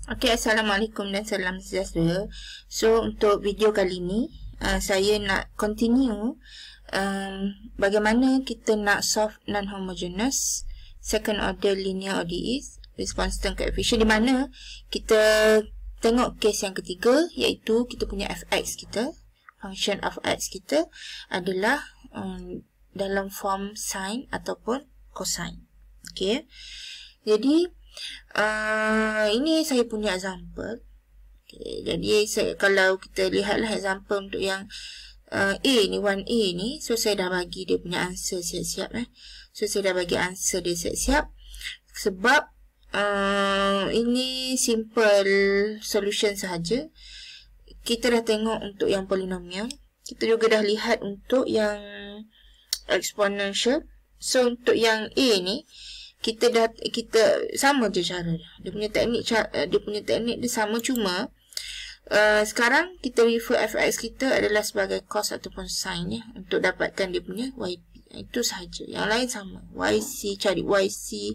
Okay, Assalamualaikum dan salam sejahtera. So, untuk video kali ni, saya nak continue bagaimana kita nak solve non-homogeneous second order linear ODEs with constant coefficient, di mana kita tengok case yang ketiga, iaitu kita punya fx kita, function of x kita adalah dalam form sin ataupun cosine. Okay, jadi ini saya punya example. Okay, jadi kalau kita lihatlah example untuk yang A ni, 1A ni, so saya dah bagi dia punya answer siap-siap. So saya dah bagi answer dia siap-siap sebab ini simple solution sahaja. Kita dah tengok untuk yang polinomial, kita juga dah lihat untuk yang exponential. So untuk yang A ni, kita sama je cara dia punya teknik. Dia sama, cuma sekarang kita refer fx kita adalah sebagai cos ataupun sin ya, untuk dapatkan dia punya yp. Itu sahaja. Yang lain sama. YC, cari YC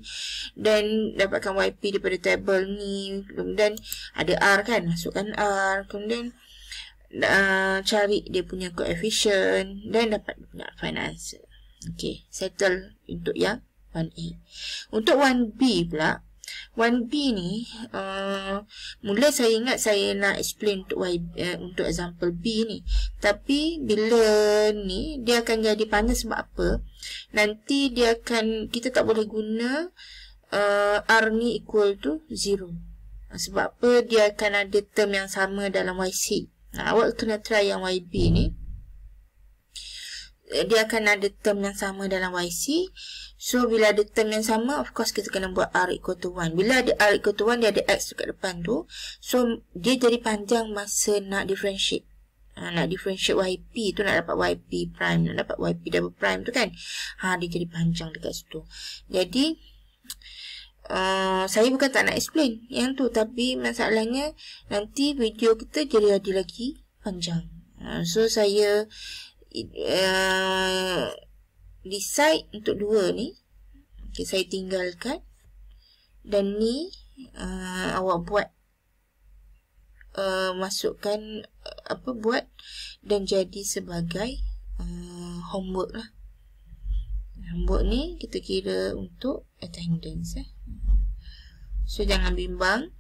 dan dapatkan YP daripada table ni. Kemudian ada R kan, masukkan R. Kemudian cari dia punya coefficient dan dapat dia punya final answer. Okay, settle untuk yang 1A. Untuk 1B pula, 1B ni mula saya ingat saya nak explain untuk example B ni, tapi bila ni dia akan jadi panjang. Sebab apa? Nanti kita tak boleh guna R ni equal to 0. Sebab apa? Dia akan ada term yang sama dalam YC. Awak kena try yang YB ni, dia akan ada term yang sama dalam YC. So, bila ada term yang sama, of course kita kena buat R equal to 1. Bila ada R equal to 1, dia ada X dekat depan tu. So, dia jadi panjang masa nak differentiate. Nak differentiate YP tu, nak dapat YP prime, nak dapat YP double prime tu kan. Dia jadi panjang dekat situ. Jadi, saya bukan tak nak explain yang tu, tapi masalahnya nanti video kita jadi lagi panjang. So, saya decide untuk dua ni. Okay, saya tinggalkan. Dan ni awak buat, masukkan buat dan jadi sebagai homework lah. Homework ni kita kira untuk attendance. So jangan bimbang,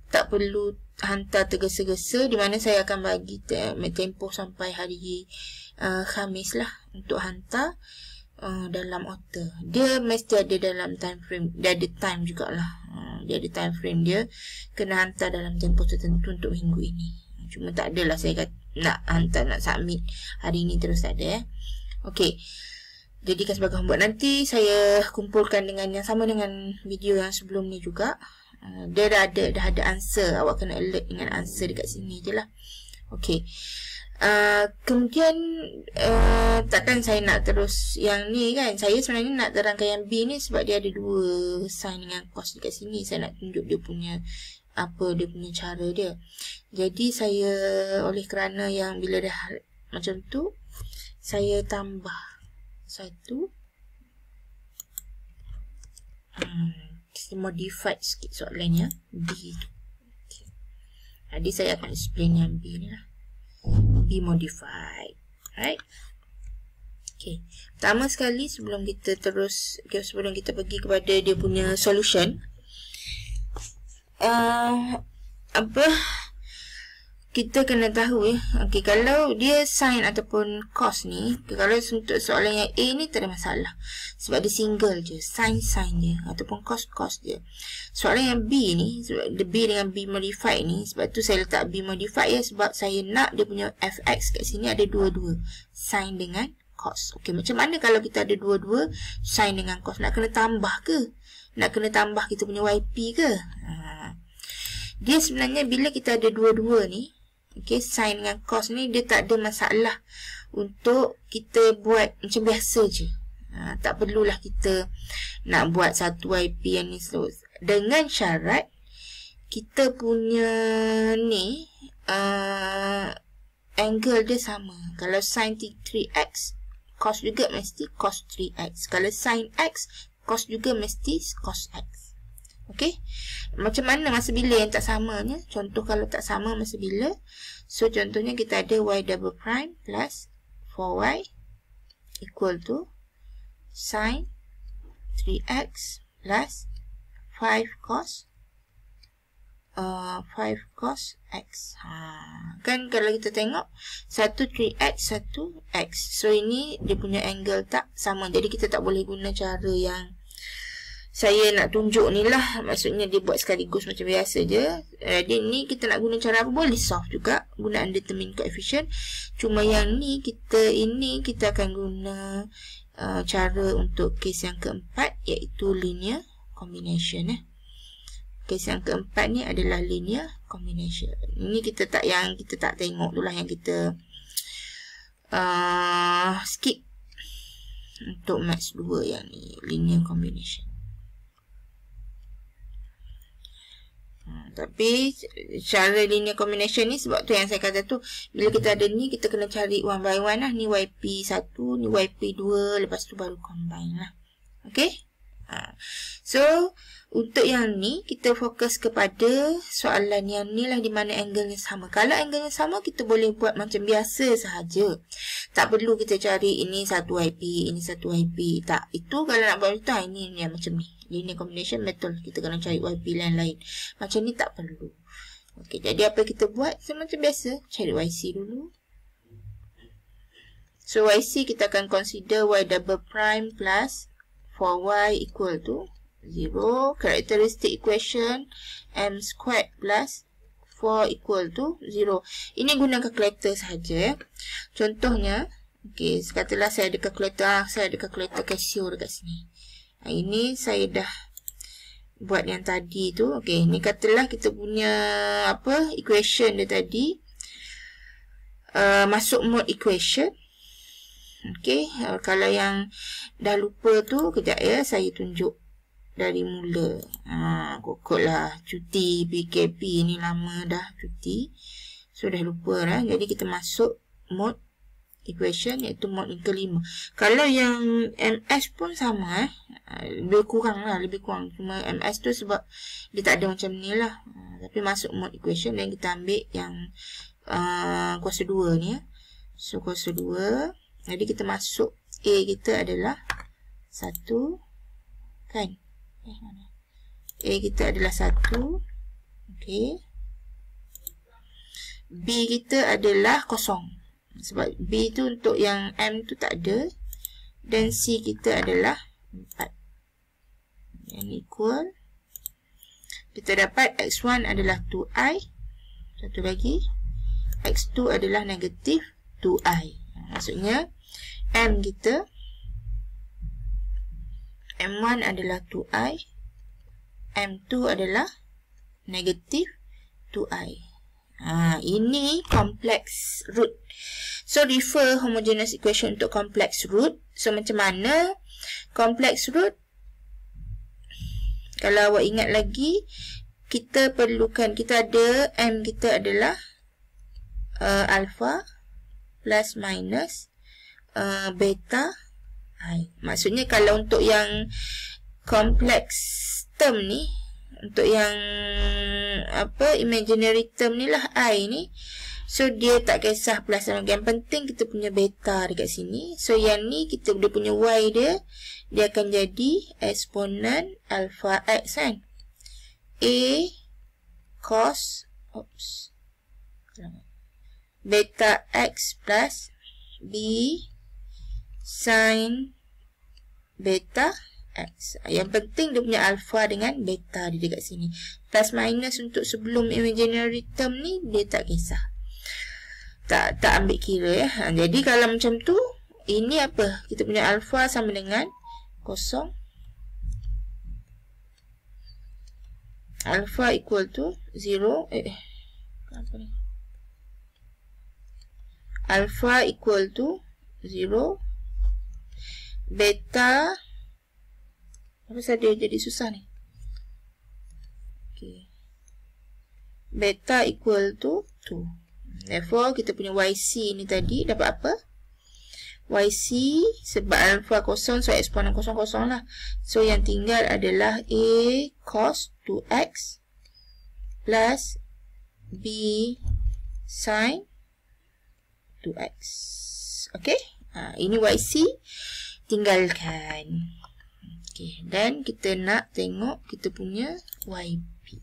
tak perlu hantar tergesa-gesa, di mana saya akan bagi tempoh sampai hari Khamis lah untuk hantar dalam author. Dia mesti ada dalam time frame, dia ada time jugalah. Dia ada time frame, dia kena hantar dalam tempoh tertentu untuk minggu ini. Cuma tak adalah saya kata nak hantar, nak submit hari ini terus, tak ada. Okey, jadikan sebagai homework. Nanti saya kumpulkan dengan yang sama dengan video yang sebelum ni juga. Dia dah ada answer. Awak kena alert dengan answer dekat sini je lah. Okey. Kemudian takkan saya nak terus yang ni kan. Saya sebenarnya nak terangkan yang B ni sebab dia ada dua sin dengan cos dekat sini. Saya nak tunjuk dia punya dia punya cara dia. Jadi saya, oleh kerana yang bila dah macam tu, saya tambah satu, modified sikit soalannya B tu. Okay. Jadi saya akan explain yang B ni lah. B modified. Right? Okay. Pertama sekali, sebelum kita pergi kepada dia punya solution, kita kena tahu okay, kalau dia sin ataupun cos ni, kalau untuk soalan yang A ni tak ada masalah sebab dia single je, sin dia ataupun cos dia. Soalan yang B ni, sebab the B dengan B modified ni, sebab tu saya letak B modified sebab saya nak dia punya fx kat sini ada dua-dua, sin dengan cos. Okey, macam mana kalau kita ada dua-dua sin dengan cos? Nak kena tambah ke? Nak kena tambah kita punya yp ke? Dia sebenarnya bila kita ada dua-dua ni, okay, sin dengan cos ni, dia tak ada masalah untuk kita buat macam biasa je. Tak perlulah kita nak buat satu YP yang ni slow. Dengan syarat kita punya ni angle dia sama. Kalau sin 3x, cos juga mesti cos 3x. Kalau sin x, cos juga mesti cos x. Okey. Macam mana masa bila yang tak samanya? Contoh kalau tak sama masa bila. So contohnya kita ada y double prime plus 4y equal to sin 3x plus 5 cos 5 cos x. Kan kalau kita tengok satu 3x, satu x. So ini dia punya angle tak sama. Jadi kita tak boleh guna cara yang saya nak tunjuk ni lah. Maksudnya dia buat sekaligus macam biasa je. Jadi ni kita nak guna cara apa? Boleh solve juga guna undetermined coefficient. Cuma yang ni kita akan guna cara untuk kes yang keempat, iaitu linear combination. Kes yang keempat ni adalah linear combination. Ini kita tak tengok dulu lah, yang kita skip untuk maths 2 yang ni, linear combination. Tapi cara linear combination ni, sebab tu yang saya kata tu, bila kita ada ni kita kena cari one by one lah. Ni YP1, ni YP2, lepas tu baru combine lah. Okay. So untuk yang ni kita fokus kepada soalan yang ni lah, di mana angle-nya sama. Kalau angle-nya sama, kita boleh buat macam biasa sahaja. Tak perlu kita cari ini satu YP, ini satu YP. Tak, itu kalau nak buat itu, ini yang macam ni, linear combination betul. Kita kena cari YP lain-lain. Macam ni tak perlu. Okey, jadi apa kita buat? Macam biasa, cari YC dulu. So YC kita akan consider y double prime plus 4y equal to 0. Characteristic equation m squared plus 4 equal to 0. Ini guna kalkulator sahaja. Contohnya, okey, katalah saya ada kalkulator Casio dekat sini. Ini saya dah buat yang tadi tu. Okey, ni katalah kita punya equation dia tadi. Masuk mode equation. Okey, kalau yang dah lupa tu, kejap ya, saya tunjuk dari mula. Kokot lah, cuti PKP ni lama dah cuti. So dah lupa lah. Jadi kita masuk mode equation, iaitu mode yang kelima. Kalau yang MS pun sama, lebih kurang. Cuma MS tu sebab dia tak ada macam ni lah. Tapi masuk mode equation dan kita ambil yang kuasa 2 ni. So kuasa 2. Jadi kita masuk A kita adalah 1, kan? A kita adalah 1. Okey. B kita adalah kosong. Sebab B tu untuk yang M tu tak ada. Dan C kita adalah 4. Yang equal. Kita dapat X1 adalah 2i. Satu lagi. X2 adalah negatif 2i. Maksudnya M kita, M1 adalah 2i, M2 adalah negatif 2i. Ini complex root. So refer homogeneous equation untuk complex root. So macam mana complex root? Kalau awak ingat lagi, kita perlukan, kita ada M kita adalah alpha plus minus beta i. Maksudnya kalau untuk yang complex term ni, untuk yang imaginary term ni lah, i ni, so dia tak kisah plus sama. Yang penting kita punya beta dekat sini. So yang ni dia punya y dia akan jadi eksponen alpha x, kan? A cos beta x plus B sin beta x. Yang penting dia punya alpha dengan beta dia dekat sini. Plus minus untuk sebelum imaginary term ni dia tak kisah. Tak ambil kira ya. Jadi kalau macam tu, ini apa? Kita punya alpha sama dengan 0. Alpha equal to 0. Apa ni? Alpha equal to 0. Beta, apa saja jadi susah ni. Okay. Beta equal to 2. Therefore, kita punya YC ni tadi dapat apa? YC sebab alpha kosong, so eksponen kosong-kosong lah. So yang tinggal adalah A cos 2x plus B sin 2x. Okay, ini YC, tinggalkan. Okay, dan kita nak tengok kita punya YP.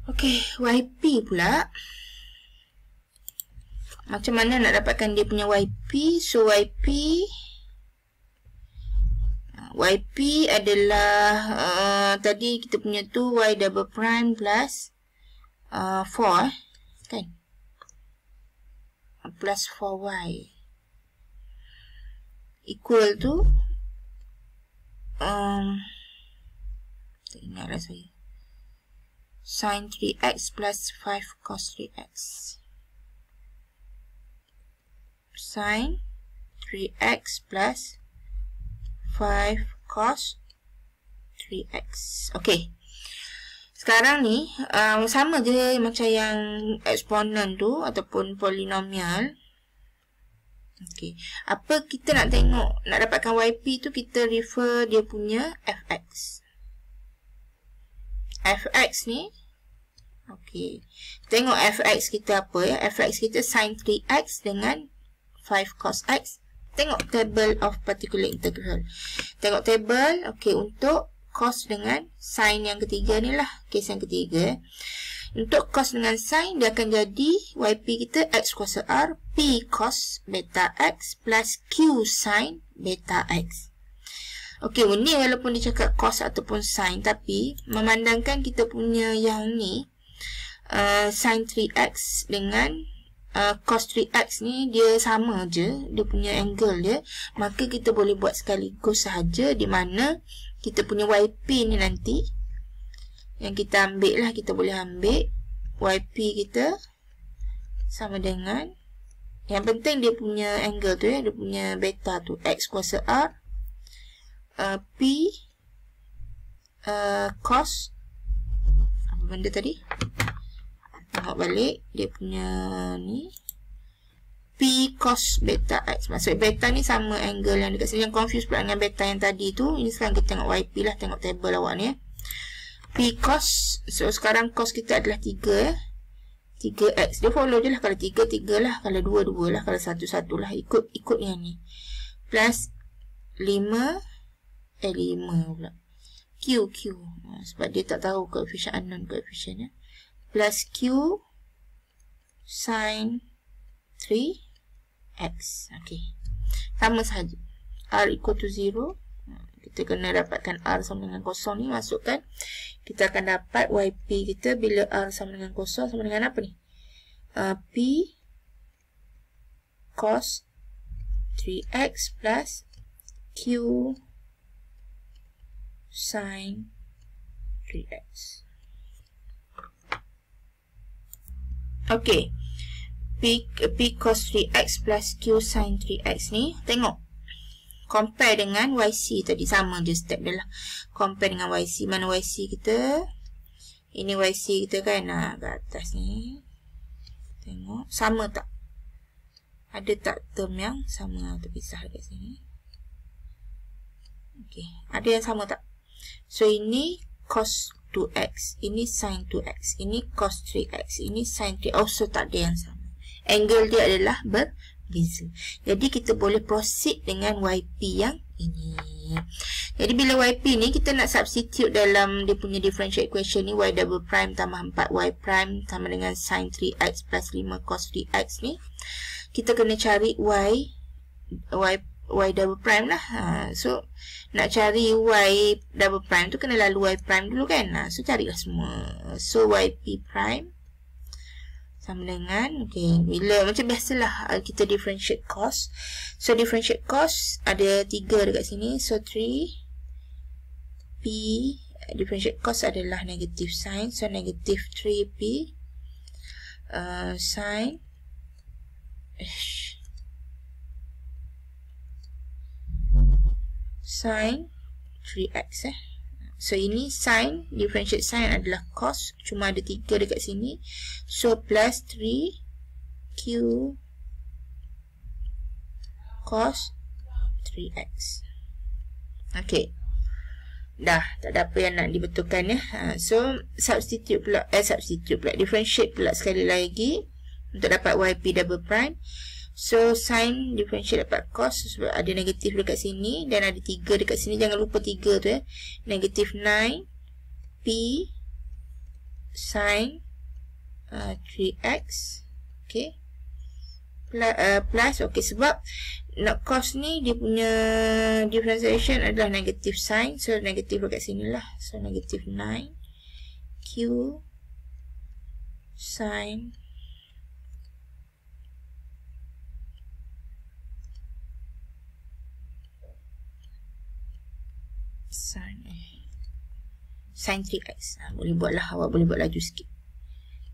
Okay, YP pula. Macam mana nak dapatkan dia punya YP? So YP adalah tadi kita punya tu Y double prime plus 4 kan? Plus 4Y equal to tak ingatlah saya, sin 3x plus 5 cos 3x. Sin 3x plus 5 cos 3x. Okay, sekarang ni sama je macam yang eksponen tu ataupun polinomial. Okay, apa kita nak tengok, nak dapatkan YP tu, kita refer dia punya fx. Fx ni, okay, tengok fx kita apa ya. Fx kita sin 3x dengan 5 cos x. Tengok table of particular integral. Tengok table, okay, untuk cos dengan sin yang ketiga ni lah, kes yang ketiga. Untuk cos dengan sin, dia akan jadi YP kita x kuasa R P cos beta x plus Q sin beta x. Okey, ni walaupun dia cakap cos ataupun sin, tapi memandangkan kita punya yang ni sin 3x dengan cos 3x ni dia sama je, dia punya angle dia, maka kita boleh buat sekaligus sahaja, di mana kita punya YP ni nanti yang kita ambil lah, kita boleh ambil YP kita sama dengan, yang penting dia punya angle tu ya, dia punya beta tu x kuasa R P cos apa benda tadi, tengok balik dia punya ni, P cos beta x. Maksud beta ni sama angle yang dekat sini, yang confuse pula dengan beta yang tadi tu. Ini sekarang kita tengok YP lah, tengok table awak ni ya. P cos, so sekarang cos kita adalah 3 ya, 3x, dia follow je lah, kalau 3 lah, kalau 2 lah, kalau 1 lah, ikut yang ni, plus 5 pula Q, sebab dia tak tahu koefisien unknown koefisien ya, plus Q sin 3x. ok, sama sahaja, R equal to 0. Kita kena dapatkan R sama dengan kosong ni, masukkan, kita akan dapat YP kita bila R sama dengan kosong, sama dengan apa ni, P cos 3x plus Q sin 3x. ok, P cos 3x plus Q sin 3x ni, tengok compare dengan YC tadi, sama je step dia lah. Compare dengan YC, mana YC kita, ini YC kita kan, kat atas ni, tengok sama tak, ada tak term yang sama terpisah dekat sini. ok, ada yang sama tak? So ini cos 2x, ini sin 2x, ini cos 3x, ini sin 3x, also tak ada yang sama, angle dia adalah berbeza. Jadi kita boleh proceed dengan YP yang ini. Jadi bila YP ni kita nak substitute dalam dia punya differential equation ni, Y double prime tambah 4Y prime sama dengan sin 3x plus 5 cos 3x ni, kita kena cari Y double prime lah. So nak cari Y double prime tu kena lalu Y prime dulu kan. So carilah semua. So YP prime sama dengan, okay, bila macam biasalah kita differentiate cos. So differentiate cos ada 3 dekat sini. So 3P differentiate cos adalah negative sin. So negative 3P sin sin 3x So ini sin, differentiate sin adalah cos, cuma ada 3 dekat sini. So plus 3q cos 3x. Okay, dah tak ada apa yang nak dibetulkan ya. So substitute pula, differentiate pula sekali lagi untuk dapat yp double prime. So sin differentiate dapat cos sebab ada negatif dekat sini dan ada 3 dekat sini. Jangan lupa 3 tu ya. Negatif 9 p sin 3x. Okay, plus okay, sebab nak cos ni dia punya differentiation adalah negatif sin, so negatif dekat sini lah. So negatif 9 q sin sin 3x. Boleh buat lah, awak boleh buat laju sikit.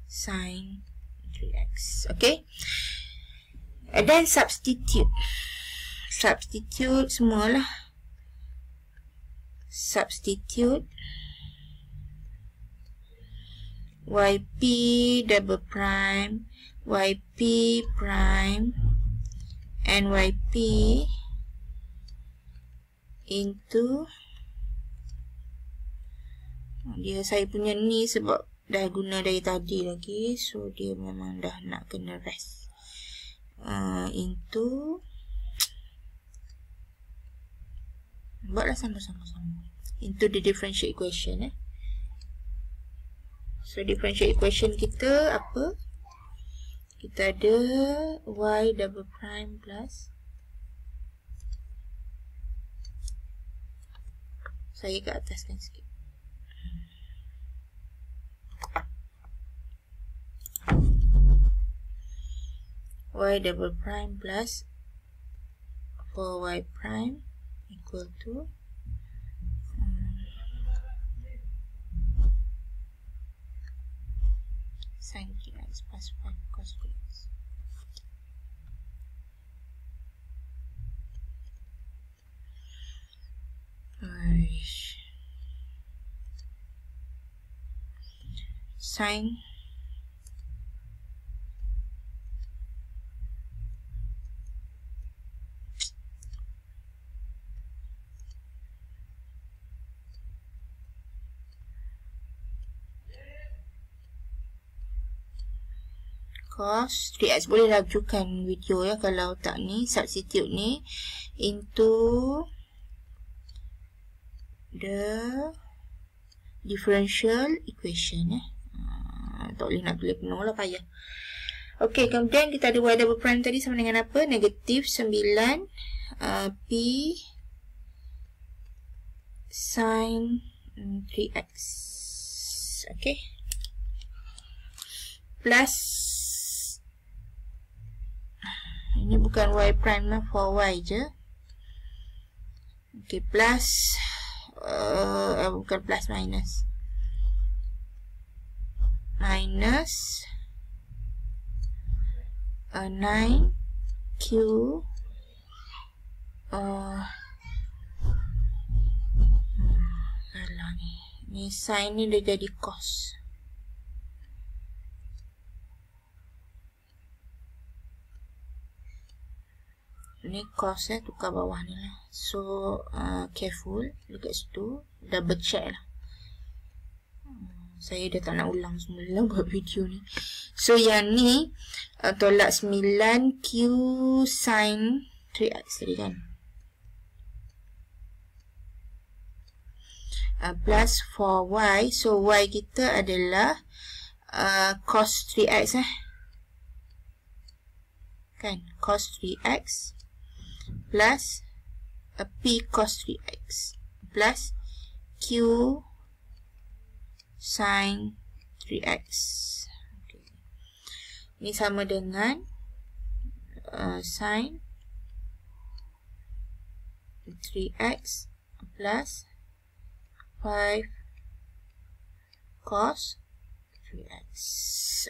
Sin 3x. Okay, and then substitute semualah. Substitute yp double prime, yp prime, and yp into dia saya punya ni sebab dah guna dari tadi lagi, so dia memang dah nak kena rest. Into buatlah sama-sama into the differential equation So differential equation kita apa? Kita ada y double prime plus, saya ke ataskan sikit, y double prime plus 4y prime equal to sin 3x plus 5 cos 3x. Sin cos 3x. Boleh lajukan video ya kalau tak ni, substitute ni into the differential equation tak boleh nak tulis penuh lah, payah. Ok, kemudian kita ada y double prime tadi sama dengan apa? Negatif 9 p sin 3x. Ok, plus ini bukan y prime lah, 4y je. Ok, plus bukan plus, minus 9q alah ni sin ni dah jadi cos. Ni cos tukar bawah ni lah. So careful dekat situ, double check lah. Saya dah tak nak ulang semula buat video ni. So yang ni tolak 9q sin 3x tadi kan, plus 4y. So y kita adalah cos 3x kan, cos 3x plus p cos 3x plus q sin 3x. Okay. Ini sama dengan sin 3x plus 5 cos 3x.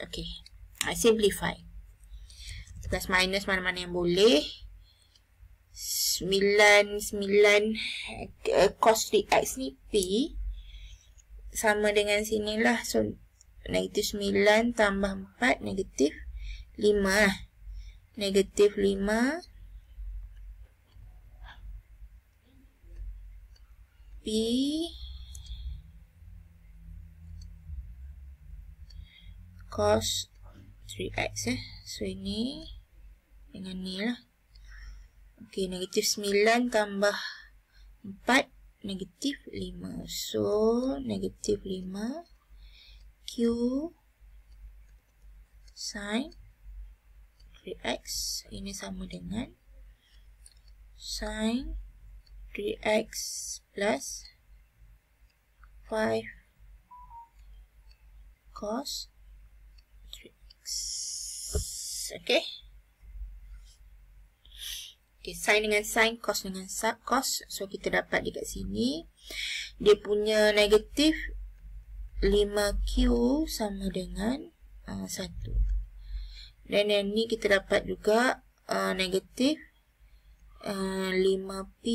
Okay, I simplify. Plus minus mana-mana yang boleh. cos 3x ni P sama dengan sinilah. So, negatif 9 tambah 4, negatif 5 lah. Negatif 5 P cos 3x So, ini dengan ni lah. Okey, negatif 9 tambah 4, negatif 5. So, negatif 5 Q sin 3x. Ini sama dengan sin 3x plus 5 cos 3x. Okay. Okay, sin dengan sin, cos dengan cos. So, kita dapat dekat sini. Dia punya negatif 5Q sama dengan 1. Dan yang ni kita dapat juga negatif 5P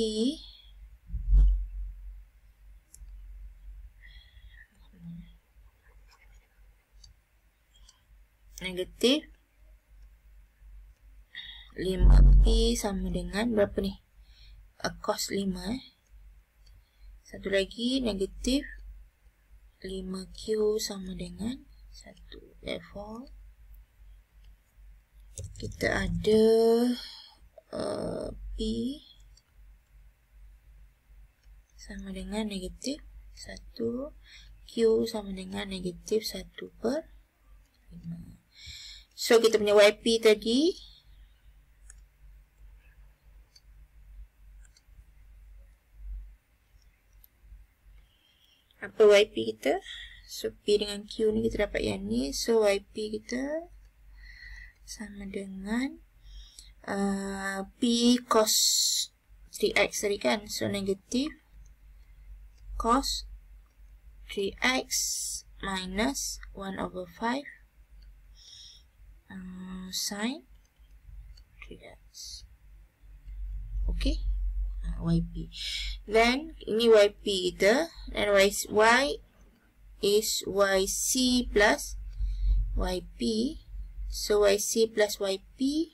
negatif 5P sama dengan berapa ni? Cos 5 Satu lagi negatif 5Q sama dengan 1. Therefore, kita ada P sama dengan negatif 1, Q sama dengan negatif 1/5. So, kita punya YP tadi apa YP kita? So, P dengan Q ni kita dapat yang ni. So, YP kita sama dengan P cos 3x tadi kan. So, negatif cos 3x minus 1/5 sin 3x. Okay. YP. Then, ini YP kita. Dan Y is YC plus YP. So, YC plus YP.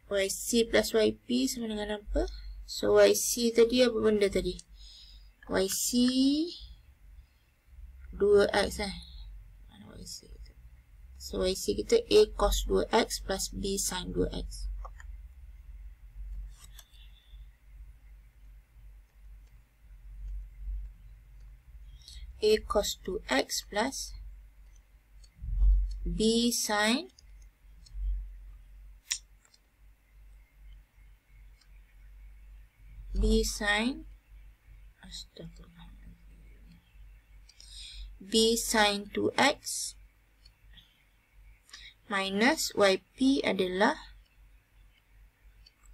YC plus YP sama dengan apa? So, YC tadi apa benda tadi? YC 2x Mana YC kita? So, YC kita A cos 2x plus B sin 2x. A cos 2x plus B sin B sin 2x minus YP adalah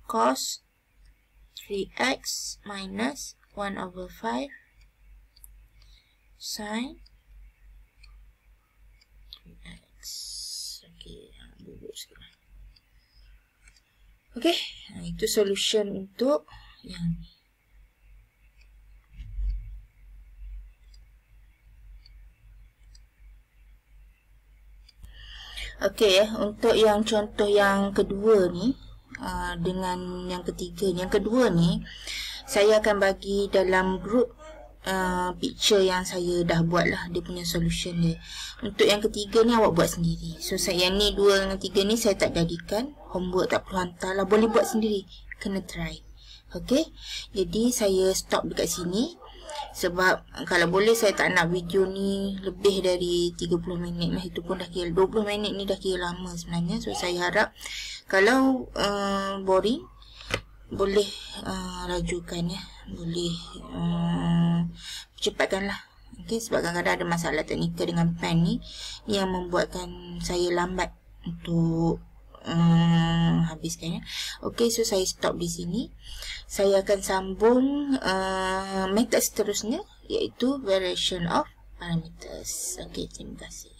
cos 3x minus 1/5 sin 3x. Okey, bubuk sikit. Okey, itu solution untuk yang ni. Okey, untuk yang contoh yang kedua ni dengan yang ketiga ni. Yang kedua ni saya akan bagi dalam grup picture yang saya dah buat lah, dia punya solution dia. Untuk yang ketiga ni awak buat sendiri. So, yang ni 2 dengan 3 ni saya tak jadikan homework, tak perlu hantar lah, boleh buat sendiri, kena try. Okay, jadi saya stop dekat sini. Sebab kalau boleh saya tak nak video ni lebih dari 30 minit lah. Itu pun dah kira 20 minit ni dah kira lama sebenarnya. So, saya harap kalau boring boleh rajukan ya, boleh cepatkan lah. Okay, sebab kadang-kadang ada masalah teknikal dengan pen ni yang membuatkan saya lambat untuk habiskan ya. Okay, so saya stop di sini. Saya akan sambung metode seterusnya, iaitu variation of parameters. Okay, terima kasih.